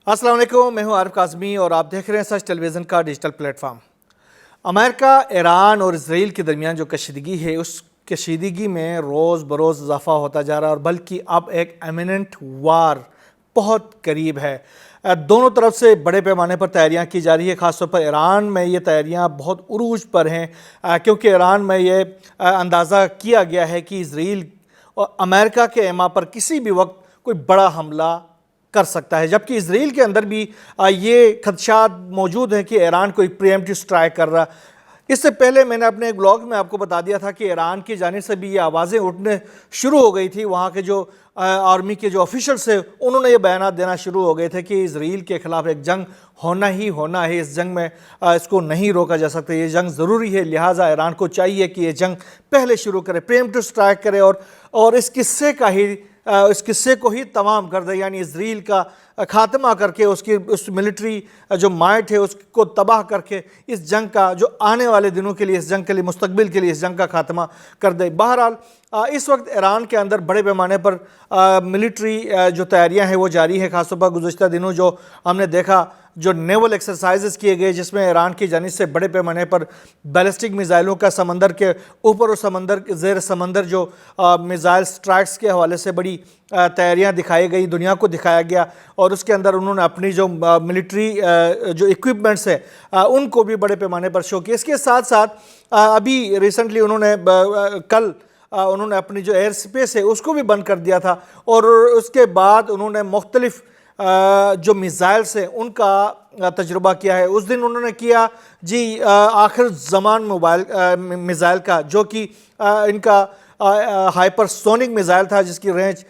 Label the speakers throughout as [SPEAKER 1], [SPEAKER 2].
[SPEAKER 1] السلام علیکم، میں ہوں عارف کاظمی اور آپ دیکھ رہے ہیں سچ ٹیلی ویژن کا ڈیجیٹل پلیٹ فارم۔ امریکہ، ایران اور اسرائیل کے درمیان جو کشیدگی ہے، اس کشیدگی میں روز بروز اضافہ ہوتا جا رہا ہے اور بلکہ اب ایک ایمیننٹ وار بہت قریب ہے۔ دونوں طرف سے بڑے پیمانے پر تیاریاں کی جا رہی ہے، خاص طور پر ایران میں یہ تیاریاں بہت عروج پر ہیں، کیونکہ ایران میں یہ اندازہ کیا گیا ہے کہ اسرائیل اور امریکہ کے ایما پر کسی بھی وقت کوئی بڑا حملہ کر سکتا ہے، جبکہ اسرائیل کے اندر بھی یہ خدشات موجود ہیں کہ ایران کوئی پریمپٹیو سٹرائک کر رہا۔ اس سے پہلے میں نے اپنے ایک بلاگ میں آپ کو بتا دیا تھا کہ ایران کی جانب سے بھی یہ آوازیں اٹھنے شروع ہو گئی تھی۔ وہاں کے جو آرمی کے جو آفیشلز ہیں، انہوں نے یہ بیانات دینا شروع ہو گئے تھے کہ اسرائیل کے خلاف ایک جنگ ہونا ہی ہونا ہے، اس جنگ میں اس کو نہیں روکا جا سکتا، یہ جنگ ضروری ہے، لہٰذا ایران کو چاہیے کہ یہ جنگ پہلے شروع کرے، پریمپٹیو سٹرائک کرے اور اس قصے کو ہی تمام کر دے، یعنی اسرائیل کا خاتمہ کر کے اس ملٹری جو مائٹ ہے اس کو تباہ کر کے اس جنگ کا جو آنے والے دنوں کے لیے، اس جنگ کے لیے، مستقبل کے لیے اس جنگ کا خاتمہ کر دے۔ بہرحال اس وقت ایران کے اندر بڑے پیمانے پر ملٹری جو تیاریاں ہیں وہ جاری ہے، خاص طور پر گزشتہ دنوں جو ہم نے دیکھا جو نیول ایکسرسائزز کیے گئے، جس میں ایران کی جانب سے بڑے پیمانے پر بیلسٹک میزائلوں کا سمندر کے اوپر اور سمندر زیر سمندر جو میزائل سٹرائکس کے حوالے سے بڑی تیاریاں دکھائی گئی، دنیا کو دکھایا گیا، اور اس کے اندر انہوں نے اپنی جو ملٹری جو ایکوپمنٹس ہیں ان کو بھی بڑے پیمانے پر شو کیا۔ اس کے ساتھ ساتھ ابھی ریسنٹلی کل انہوں نے اپنی جو ایئر سپیس ہے اس کو بھی بند کر دیا تھا، اور اس کے بعد انہوں نے مختلف جو میزائلز ہیں ان کا تجربہ کیا ہے۔ اس دن انہوں نے کیا آخر زمان میزائل کا، جو کہ ان کا ہائپر سونک میزائل تھا، جس کی رینج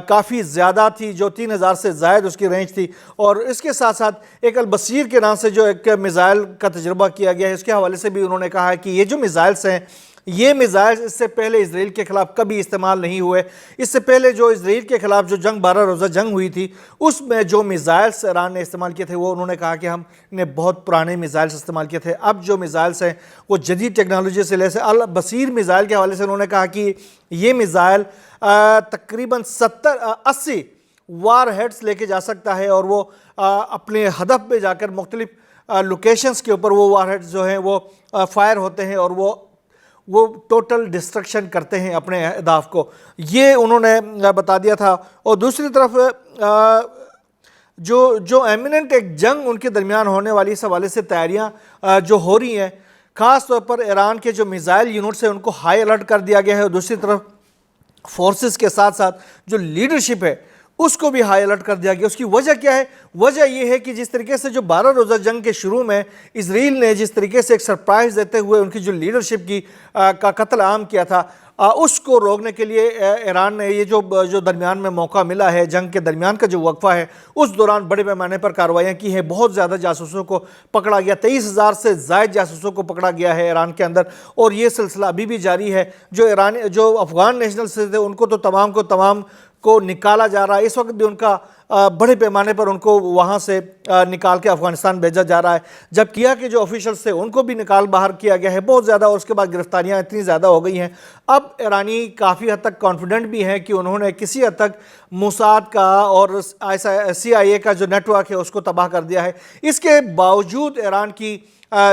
[SPEAKER 1] کافی زیادہ تھی، جو 3000 سے زائد اس کی رینج تھی، اور اس کے ساتھ ساتھ ایک البصیر کے نام سے جو ایک میزائل کا تجربہ کیا گیا ہے، اس کے حوالے سے بھی انہوں نے کہا ہے کہ یہ جو میزائلز ہیں، یہ میزائل اس سے پہلے اسرائیل کے خلاف کبھی استعمال نہیں ہوئے۔ اس سے پہلے جو اسرائیل کے خلاف جو جنگ 12 روزہ جنگ ہوئی تھی، اس میں جو میزائلز ایران نے استعمال کیے تھے وہ انہوں نے کہا کہ ہم نے بہت پرانے میزائلز استعمال کیے تھے، اب جو میزائلز ہیں وہ جدید ٹیکنالوجی سے لیس البصیر میزائل کے حوالے سے انہوں نے کہا کہ یہ میزائل تقریباً 70-80 وار ہیڈز لے کے جا سکتا ہے، اور وہ اپنے ہدف پہ جا کر مختلف لوکیشنز کے اوپر وہ وار ہیڈز جو ہیں وہ فائر ہوتے ہیں اور وہ ٹوٹل ڈسٹرکشن کرتے ہیں اپنے اہداف کو، یہ انہوں نے بتا دیا تھا۔ اور دوسری طرف جو ایمیننٹ ایک جنگ ان کے درمیان ہونے والی اس حوالے سے تیاریاں جو ہو رہی ہیں، خاص طور پر ایران کے جو میزائل یونٹس ہیں ان کو ہائی الرٹ کر دیا گیا ہے، اور دوسری طرف فورسز کے ساتھ ساتھ جو لیڈرشپ ہے اس کو بھی ہائی الرٹ کر دیا گیا۔ اس کی وجہ کیا ہے؟ وجہ یہ ہے کہ جس طریقے سے جو 12 روزہ جنگ کے شروع میں اسرائیل نے جس طریقے سے ایک سرپرائز دیتے ہوئے ان کی جو لیڈرشپ کا قتل عام کیا تھا، اس کو روکنے کے لیے ایران نے یہ جو درمیان میں موقع ملا ہے، جنگ کے درمیان کا جو وقفہ ہے، اس دوران بڑے پیمانے پر کارروائیاں کی ہیں، بہت زیادہ جاسوسوں کو پکڑا گیا، 23,000 سے زائد جاسوسوں کو پکڑا گیا ہے ایران کے اندر، اور یہ سلسلہ ابھی بھی جاری ہے۔ جو افغان نیشنلز تھے ان کو تو تمام کو نکالا جا رہا ہے، اس وقت بھی ان کا بڑے پیمانے پر ان کو وہاں سے نکال کے افغانستان بھیجا جا رہا ہے، جب کیا کہ جو آفیشلز تھے ان کو بھی نکال باہر کیا گیا ہے بہت زیادہ، اور اس کے بعد گرفتاریاں اتنی زیادہ ہو گئی ہیں۔ اب ایرانی کافی حد تک کانفیڈنٹ بھی ہیں کہ انہوں نے کسی حد تک موساد کا اور CIA کا جو نیٹ ورک ہے اس کو تباہ کر دیا ہے۔ اس کے باوجود ایران کی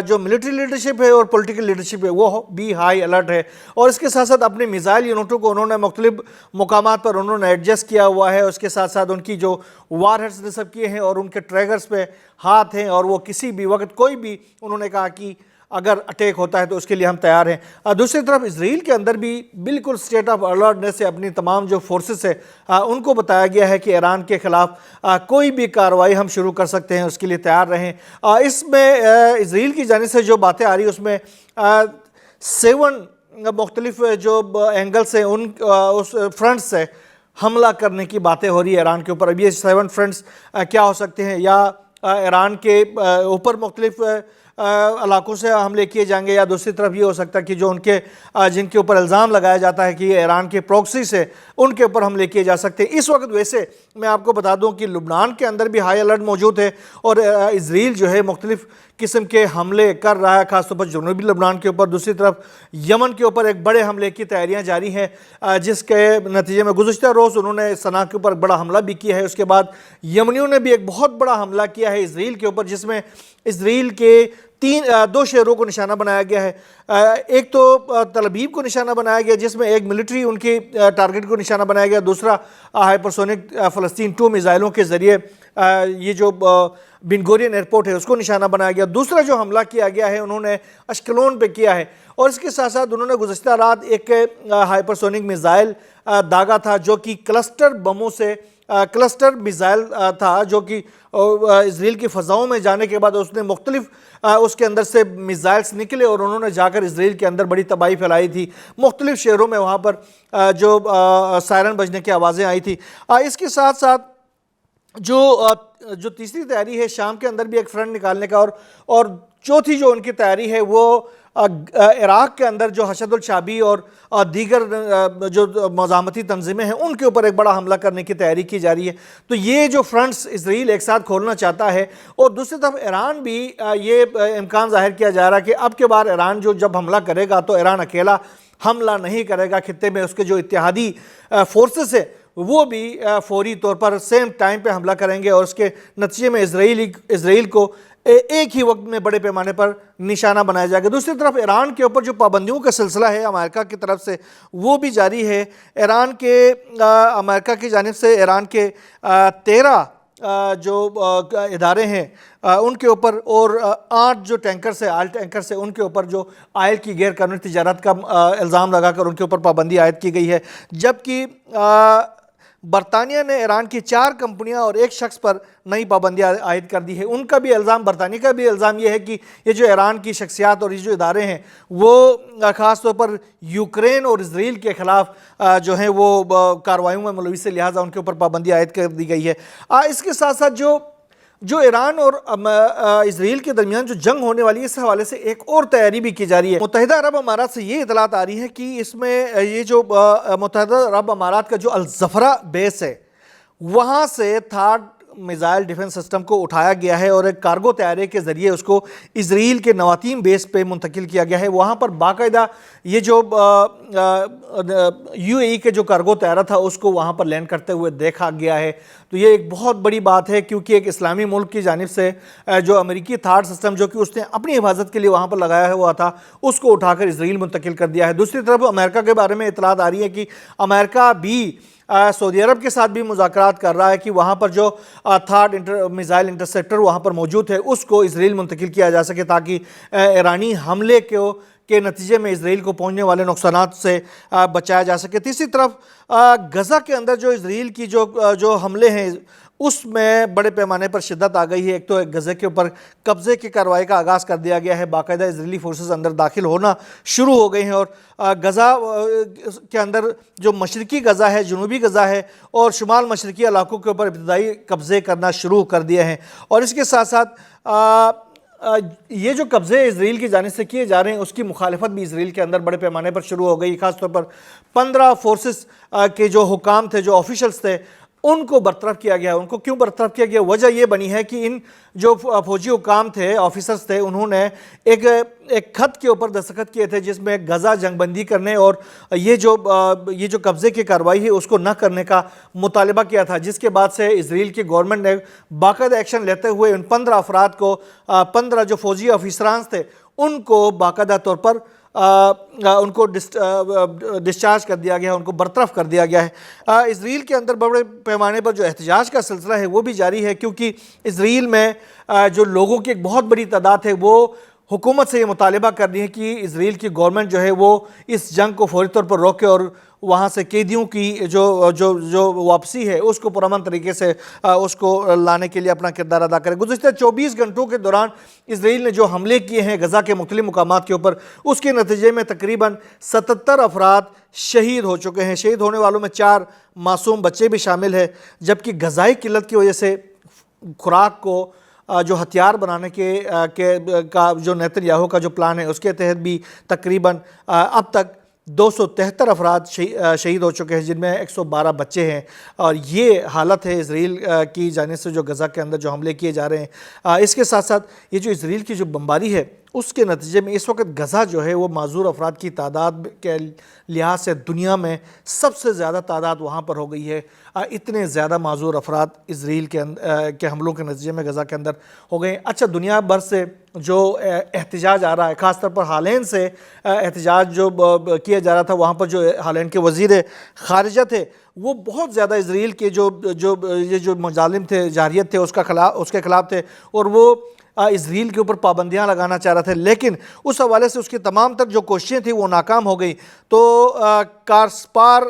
[SPEAKER 1] جو ملٹری لیڈرشپ ہے اور پولیٹیکل لیڈرشپ ہے وہ بھی ہائی الرٹ ہے، اور اس کے ساتھ ساتھ اپنے میزائل یونٹوں کو انہوں نے مختلف مقامات پر انہوں نے ایڈجسٹ کیا ہوا ہے، اس کے ساتھ ساتھ ان کی جو وار ہیڈز نصب کیے ہیں اور ان کے ٹریگرز پہ ہاتھ ہیں، اور وہ کسی بھی وقت کوئی بھی انہوں نے کہا کہ اگر اٹیک ہوتا ہے تو اس کے لیے ہم تیار ہیں۔ دوسری طرف اسرائیل کے اندر بھی بالکل سٹیٹ آف الرٹنس سے اپنی تمام جو فورسز ہیں ان کو بتایا گیا ہے کہ ایران کے خلاف کوئی بھی کارروائی ہم شروع کر سکتے ہیں، اس کے لیے تیار رہیں۔ اس میں اسرائیل کی جانب سے جو باتیں آ رہی اس میں 7 مختلف جو اینگلز ہیں اس فرنٹ سے حملہ کرنے کی باتیں ہو رہی ہے ایران کے اوپر۔ اب یہ 7 فرنٹس کیا ہو سکتے ہیں؟ یا ایران کے اوپر مختلف علاقوں سے حملے کیے جائیں گے، یا دوسری طرف یہ ہو سکتا ہے کہ جو جن کے اوپر الزام لگایا جاتا ہے کہ یہ ایران کے پروکسی سے ان کے اوپر حملے کیے جا سکتے ہیں۔ اس وقت ویسے میں آپ کو بتا دوں کہ لبنان کے اندر بھی ہائی الرٹ موجود ہے، اور اسرائیل جو ہے مختلف قسم کے حملے کر رہا ہے، خاص طور پر جنوبی لبنان کے اوپر۔ دوسری طرف یمن کے اوپر ایک بڑے حملے کی تیاریاں جاری ہیں، جس کے نتیجے میں گزشتہ روز انہوں نے صنعا کے اوپر بڑا حملہ بھی کیا ہے۔ اس کے بعد یمنیوں نے بھی ایک بہت بڑا حملہ کیا ہے اسرائیل کے اوپر، جس میں اسرائیل کے دو شہروں کو نشانہ بنایا گیا ہے۔ ایک تو تل ابیب کو نشانہ بنایا گیا، جس میں ایک ملٹری ان کی ٹارگٹ کو نشانہ بنایا گیا، دوسرا ہائپرسونک فلسطین 2 میزائلوں کے ذریعے یہ جو بن گورین ایئرپورٹ ہے اس کو نشانہ بنایا گیا۔ دوسرا جو حملہ کیا گیا ہے انہوں نے اشکلون پہ کیا ہے، اور اس کے ساتھ ساتھ انہوں نے گزشتہ رات ایک ہائپرسونک میزائل داغا تھا، جو کہ کلسٹر میزائل تھا، جو کہ اسرائیل کی فضاؤں میں جانے کے بعد اس نے مختلف اس کے اندر سے میزائلز نکلے، اور انہوں نے جا کر اسرائیل کے اندر بڑی تباہی پھیلائی تھی۔ مختلف شہروں میں وہاں پر جو سائرن بجنے کی آوازیں آئی تھی۔ اس کے ساتھ ساتھ جو تیسری تیاری ہے شام کے اندر بھی ایک فرنٹ نکالنے کا، اور چوتھی جو ان کی تیاری ہے وہ عراق کے اندر جو حشد الشعبی اور دیگر جو مزاحمتی تنظیمیں ہیں ان کے اوپر ایک بڑا حملہ کرنے کی تیاری کی جا رہی ہے۔ تو یہ جو فرنٹس اسرائیل ایک ساتھ کھولنا چاہتا ہے، اور دوسری طرف ایران بھی یہ امکان ظاہر کیا جا رہا ہے کہ اب کے بار ایران جب حملہ کرے گا تو ایران اکیلا حملہ نہیں کرے گا، خطے میں اس کے جو اتحادی فورسز ہیں وہ بھی فوری طور پر سیم ٹائم پہ حملہ کریں گے، اور اس کے نتیجے میں اسرائیل کو ایک ہی وقت میں بڑے پیمانے پر نشانہ بنایا جائے گا۔ دوسری طرف ایران کے اوپر جو پابندیوں کا سلسلہ ہے امریکہ کی طرف سے وہ بھی جاری ہے۔ امریکہ کی جانب سے ایران کے 13 جو ادارے ہیں ان کے اوپر، اور 8 جو ٹینکرز ہیں آئل ٹینکرز ہیں ان کے اوپر جو آئل کی غیر قانونی تجارت کا الزام لگا کر ان کے اوپر پابندی عائد کی گئی ہے، جبکہ برطانیہ نے ایران کی 4 کمپنیاں اور ایک شخص پر نئی پابندیاں عائد کر دی ہے۔ ان کا بھی الزام، برطانیہ کا بھی الزام یہ ہے کہ یہ جو ایران کی شخصیات اور یہ جو ادارے ہیں وہ خاص طور پر یوکرین اور اسرائیل کے خلاف جو ہیں وہ کارروائیوں میں ملوث ہے، لہٰذا ان کے اوپر پابندی عائد کر دی گئی ہے۔ اس کے ساتھ ساتھ جو ایران اور اسرائیل کے درمیان جو جنگ ہونے والی ہے، اس حوالے سے ایک اور تیاری بھی کی جا رہی ہے۔ متحدہ عرب امارات سے یہ اطلاعات آ رہی ہے کہ اس میں یہ جو متحدہ عرب امارات کا جو الزفرہ بیس ہے وہاں سے تھارڈ میزائل ڈیفنس سسٹم کو اٹھایا گیا ہے، اور ایک کارگو طیارے کے ذریعے اس کو اسرائیل کے نواتیم بیس پہ منتقل کیا گیا ہے۔ وہاں پر باقاعدہ یہ جو UAE کے جو کارگو طیارہ تھا اس کو وہاں پر لینڈ کرتے ہوئے دیکھا گیا ہے۔ تو یہ ایک بہت بڑی بات ہے، کیونکہ ایک اسلامی ملک کی جانب سے جو امریکی تھارڈ سسٹم جو کہ اس نے اپنی حفاظت کے لیے وہاں پر لگایا ہوا تھا اس کو اٹھا کر اسرائیل منتقل کر دیا ہے۔ دوسری طرف امریکہ کے بارے میں اطلاعات آ رہی ہے کہ امریکہ بھی سعودی عرب کے ساتھ بھی مذاکرات کر رہا ہے کہ وہاں پر جو تھارڈ میزائل انٹرسیپٹر وہاں پر موجود ہے اس کو اسرائیل منتقل کیا جا سکے، تاکہ ایرانی حملے کے نتیجے میں اسرائیل کو پہنچنے والے نقصانات سے بچایا جا سکے۔ تیسری طرف غزہ کے اندر جو اسرائیل کی جو حملے ہیں اس میں بڑے پیمانے پر شدت آ گئی ہے۔ ایک تو غزہ کے اوپر قبضے کی کارروائی کا آغاز کر دیا گیا ہے، باقاعدہ اسرائیلی فورسز اندر داخل ہونا شروع ہو گئی ہیں، اور غزہ کے اندر جو مشرقی غزہ ہے، جنوبی غزہ ہے اور شمال مشرقی علاقوں کے اوپر ابتدائی قبضے کرنا شروع کر دیے ہیں۔ اور اس کے ساتھ ساتھ یہ جو قبضے اسرائیل کی جانب سے کیے جا رہے ہیں اس کی مخالفت بھی اسرائیل کے اندر بڑے پیمانے پر شروع ہو گئی۔ خاص طور پر 15 فورسز کے جو حکام تھے، جو آفیشلز تھے، ان کو برطرف کیا گیا۔ ان کو کیوں برطرف کیا گیا؟ وجہ یہ بنی ہے کہ ان جو فوجی حکام تھے، آفیسرز تھے، انہوں نے ایک خط کے اوپر دستخط کیے تھے جس میں غزہ جنگ بندی کرنے اور یہ جو قبضے کی کارروائی ہے اس کو نہ کرنے کا مطالبہ کیا تھا، جس کے بعد سے اسرائیل کی گورنمنٹ نے باقاعدہ ایکشن لیتے ہوئے ان 15 افراد کو 15 جو فوجی آفیسران تھے ان کو باقاعدہ طور پر ان کو ڈسچارج کر دیا گیا ہے، ان کو برطرف کر دیا گیا ہے۔ اسرائیل کے اندر بڑے پیمانے پر جو احتجاج کا سلسلہ ہے وہ بھی جاری ہے، کیونکہ اسرائیل میں جو لوگوں کی ایک بہت بڑی تعداد ہے وہ حکومت سے یہ مطالبہ کر رہی ہے کہ اسرائیل کی گورنمنٹ جو ہے وہ اس جنگ کو فوری طور پر روکے اور وہاں سے قیدیوں کی جو واپسی ہے اس کو پرامن طریقے سے اس کو لانے کے لیے اپنا کردار ادا کرے۔ گزشتہ 24 گھنٹوں کے دوران اسرائیل نے جو حملے کیے ہیں غزہ کے مختلف مقامات کے اوپر، اس کے نتیجے میں تقریباً 77 افراد شہید ہو چکے ہیں۔ شہید ہونے والوں میں 4 معصوم بچے بھی شامل ہیں، جبکہ غذائی قلت کی وجہ سے خوراک کو جو ہتھیار بنانے کا جو نیتن یاہو کا جو پلان ہے اس کے تحت بھی تقریباً اب تک 273 افراد شہید ہو چکے ہیں، جن میں 112 بچے ہیں، اور یہ حالت ہے اسرائیل کی جانب سے جو غزہ کے اندر جو حملے کیے جا رہے ہیں۔ اس کے ساتھ ساتھ یہ جو اسرائیل کی جو بمباری ہے اس کے نتیجے میں اس وقت غزہ جو ہے وہ معذور افراد کی تعداد کے لحاظ سے دنیا میں سب سے زیادہ تعداد وہاں پر ہو گئی ہے۔ اتنے زیادہ معذور افراد اسرائیل کے حملوں کے نتیجے میں غزہ کے اندر ہو گئے ہیں۔ اچھا، دنیا بھر سے جو احتجاج آ رہا ہے، خاص طور پر ہالینڈ سے احتجاج جو کیا جا رہا تھا، وہاں پر جو ہالینڈ کے وزیر خارجہ تھے وہ بہت زیادہ اسرائیل کے جو مظالم تھے، جارحیت تھے اس کے خلاف تھے، اور وہ اسرائیل کے اوپر پابندیاں لگانا چاہ رہا تھے، لیکن اس حوالے سے اس کی تمام تر جو کوششیں تھیں وہ ناکام ہو گئی۔ تو کارسپار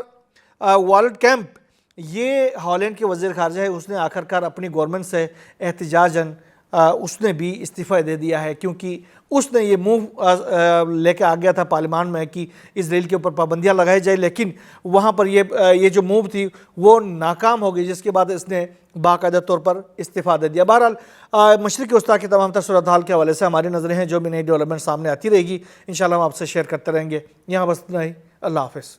[SPEAKER 1] والڈ کیمپ، یہ ہالینڈ کے وزیر خارجہ ہے، اس نے آخر کار اپنی گورنمنٹ سے احتجاجاً اس نے بھی استعفیٰ دے دیا ہے، کیونکہ اس نے یہ موو لے کے آ گیا تھا پارلیمان میں کہ اسرائیل کے اوپر پابندیاں لگائی جائے، لیکن وہاں پر یہ جو موو تھی وہ ناکام ہو گئی، جس کے بعد اس نے باقاعدہ طور پر استعفیٰ دے دیا۔ بہرحال مشرق وسطیٰ کی تمام تر صورتحال کے حوالے سے ہماری نظریں ہیں، جو بھی نئی ڈیولپمنٹ سامنے آتی رہے گی انشاءاللہ ہم آپ سے شیئر کرتے رہیں گے۔ یہاں بس اتنا ہی، اللہ حافظ۔